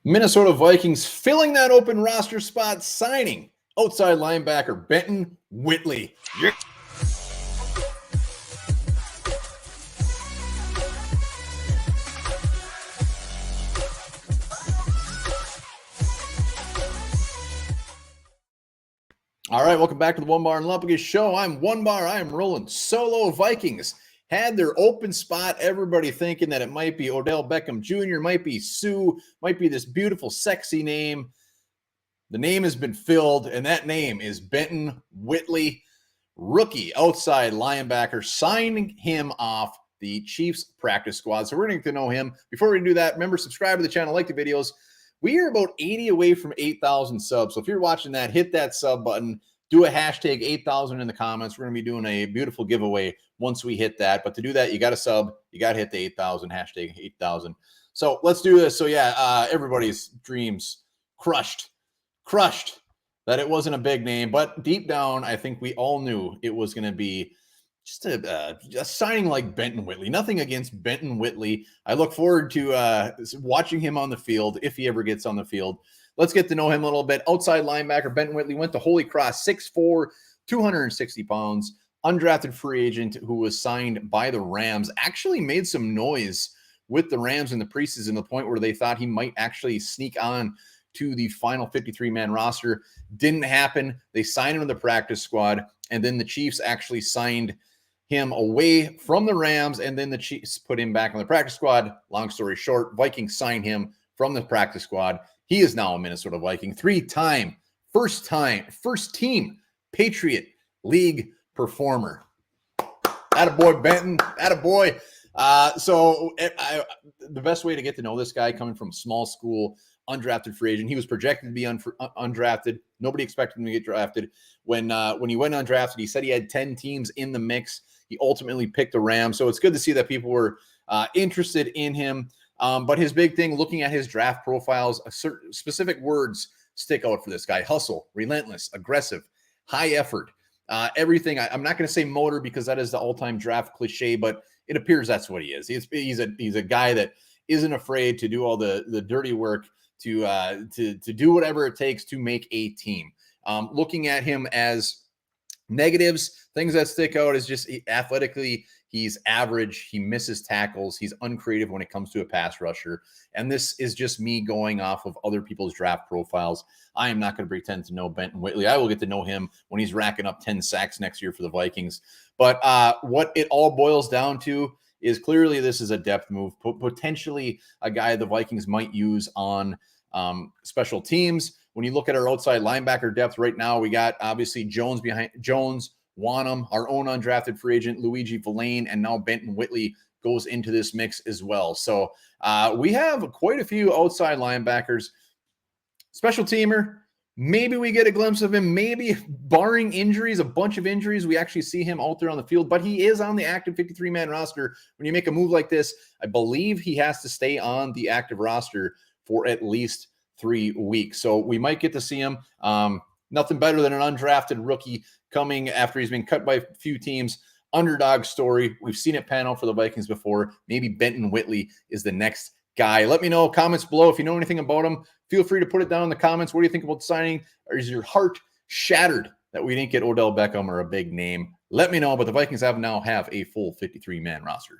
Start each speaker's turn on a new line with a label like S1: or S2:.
S1: Minnesota Vikings filling that open roster spot, signing outside linebacker Benton Whitley. Yeah. All right, welcome back to the Onebar and Lupagus show. I'm Onebar. I am rolling solo. Vikings had their open spot. Everybody thinking that it might be Odell Beckham Jr., might be Sue, might be this beautiful, sexy name. The name has been filled, and that name is Benton Whitley, rookie outside linebacker, signing him off the Chiefs practice squad. So we're going to know him. Before we do that, remember, subscribe to the channel, like the videos. We are about 80 away from 8,000 subs. So if you're watching that, hit that sub button. Do a hashtag 8,000 in the comments. We're going to be doing a beautiful giveaway once we hit that. But to do that, you got to sub. You got to hit the 8,000, hashtag 8,000. So let's do this. So yeah, everybody's dreams crushed that it wasn't a big name. But deep down, I think we all knew it was going to be just a signing like Benton Whitley. Nothing against Benton Whitley. I look forward to watching him on the field if he ever gets on the field. Let's get to know him a little bit. Outside linebacker Benton Whitley went to Holy Cross, 6'4", 260 pounds, undrafted free agent who was signed by the Rams. Actually made some noise with the Rams in the preseason to the point where they thought he might actually sneak on to the final 53-man roster. Didn't happen. They signed him to the practice squad, and then the Chiefs actually signed him away from the Rams, and then the Chiefs put him back on the practice squad. Long story short, Vikings signed him from the practice squad. He is now a Minnesota Viking, three-time, first team Patriot League performer. Attaboy, Benton. Attaboy. So the best way to get to know this guy, coming from small school, undrafted free agent. He was projected to be undrafted. Nobody expected him to get drafted. When he went undrafted, he said he had 10 teams in the mix. He ultimately picked the Rams. So it's good to see that people were interested in him. But his big thing, looking at his draft profiles, certain specific words stick out for this guy: hustle, relentless, aggressive, high effort, everything. I'm not going to say motor because that is the all-time draft cliche, but it appears that's what he is. He's a guy that isn't afraid to do all the dirty work, to do whatever it takes to make a team. Looking at him as negatives, things that stick out is just athletically, he's average. He misses tackles. He's uncreative when it comes to a pass rusher. And this is just me going off of other people's draft profiles. I am not going to pretend to know Benton Whitley. I will get to know him when he's racking up 10 sacks next year for the Vikings. But what it all boils down to is clearly this is a depth move, potentially a guy the Vikings might use on special teams. When you look at our outside linebacker depth right now, we got obviously Jones behind Jones, Wanham, our own undrafted free agent, Luigi Villain, and now Benton Whitley goes into this mix as well. So we have quite a few outside linebackers. Special teamer, maybe we get a glimpse of him. Maybe, barring injuries, a bunch of injuries, we actually see him out there on the field. But he is on the active 53-man roster. When you make a move like this, I believe he has to stay on the active roster for at least 3 weeks. So we might get to see him. Nothing better than an undrafted rookie coming after he's been cut by a few teams. Underdog story. We've seen it pan out for the Vikings before. Maybe Benton Whitley is the next guy. Let me know, comments below, if you know anything about him. Feel free to put it down in the comments. What do you think about the signing? Or is your heart shattered that we didn't get Odell Beckham or a big name? Let me know. But the Vikings now have a full 53-man roster.